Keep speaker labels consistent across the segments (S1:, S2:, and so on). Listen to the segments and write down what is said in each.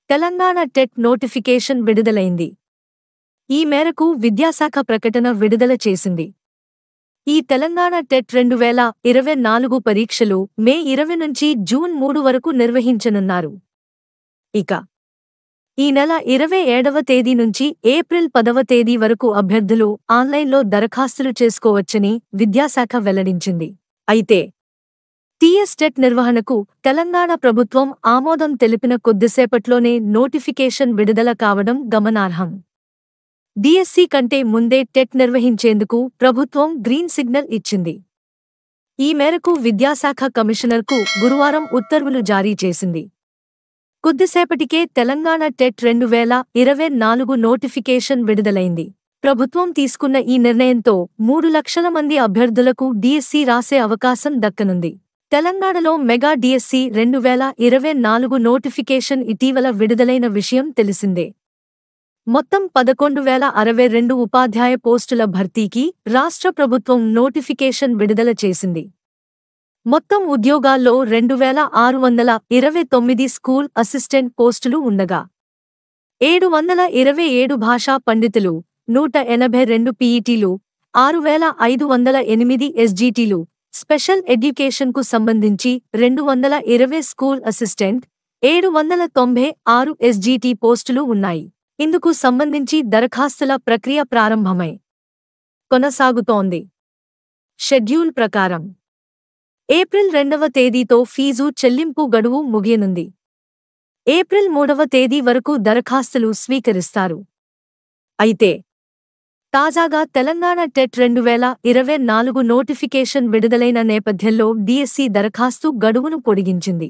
S1: Telangana TET notification విడుదలైంది. ఈ మేరకు విద్యాశాఖ ప్రకటన విడుదల చేసింది. ఈ తెలంగాణ టెట్ 2024 పరీక్షలు మే 20 నుంచి జూన్ 3 వరకు నిర్వహించనున్నారు. ఇక ఈ నెల 27వ తేదీ నుంచి ఏప్రిల్ 10వ తేదీ వరకు అభ్యర్థులు ఆన్లైన్లో దరఖాస్తులు చేసుకోవచ్చని విద్యాశాఖ వెల్లడించింది. అయితే టీఎస్ టెట్ నిర్వహణకు తెలంగాణ ప్రభుత్వం ఆమోదం తెలిపిన కొద్దిసేపట్లోనే నోటిఫికేషన్ విడుదల కావడం గమనార్హం. డిఎస్సి కంటే ముందే టెట్ నిర్వహించేందుకు ప్రభుత్వం గ్రీన్ సిగ్నల్ ఇచ్చింది. ఈ మేరకు విద్యాశాఖ కమిషనర్కు గురువారం ఉత్తర్వులు జారీ చేసింది. కొద్దిసేపటికే తెలంగాణ టెట్ 2024 నోటిఫికేషన్ విడుదలైంది. ప్రభుత్వం తీసుకున్న ఈ నిర్ణయంతో 3 లక్షల మంది అభ్యర్థులకు డిఎస్సి రాసే అవకాశం దక్కనుంది. తెలంగాణలో మెగా డిఎస్సి 2024 నోటిఫికేషన్ ఇటీవల విడుదలైన విషయం తెలిసిందే. మొత్తం 11,062 ఉపాధ్యాయ పోస్టుల భర్తీకి రాష్ట్ర ప్రభుత్వం నోటిఫికేషన్ విడుదల చేసింది. మొత్తం ఉద్యోగాల్లో 2,629 స్కూల్ అసిస్టెంట్ పోస్టులు ఉండగా 727 భాషా పండితులు, 182 పీఈటీలు, 6,508 ఎస్జీటీలు, స్పెషల్ ఎడ్యుకేషన్కు సంబంధించి 220 స్కూల్ అసిస్టెంట్, 796 ఎస్జీటీ పోస్టులు ఉన్నాయి. ఇందుకు సంబంధించి దరఖాస్తుల ప్రక్రియ ప్రారంభమై కొనసాగుతోంది. షెడ్యూల్ ప్రకారం ఏప్రిల్ 2వ తేదీతో ఫీజు చెల్లింపు గడువు ముగియనుంది. ఏప్రిల్ 3వ తేదీ వరకు దరఖాస్తులు స్వీకరిస్తారు. అయితే తాజాగా తెలంగాణ టెట్ 2024 నోటిఫికేషన్ విడుదలైన నేపథ్యంలో డిఎస్సి దరఖాస్తు గడువును పొడిగించింది.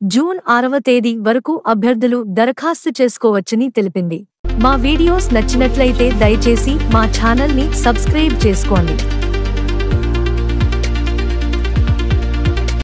S1: జూన్ 6వ తేదీ వరకు అభ్యర్థులు దరఖాస్తు చేసుకోవచ్చని తెలిపింది. మా వీడియోస్ నచ్చినట్లయితే దయచేసి మా ఛానల్ని సబ్స్క్రైబ్ చేసుకోండి.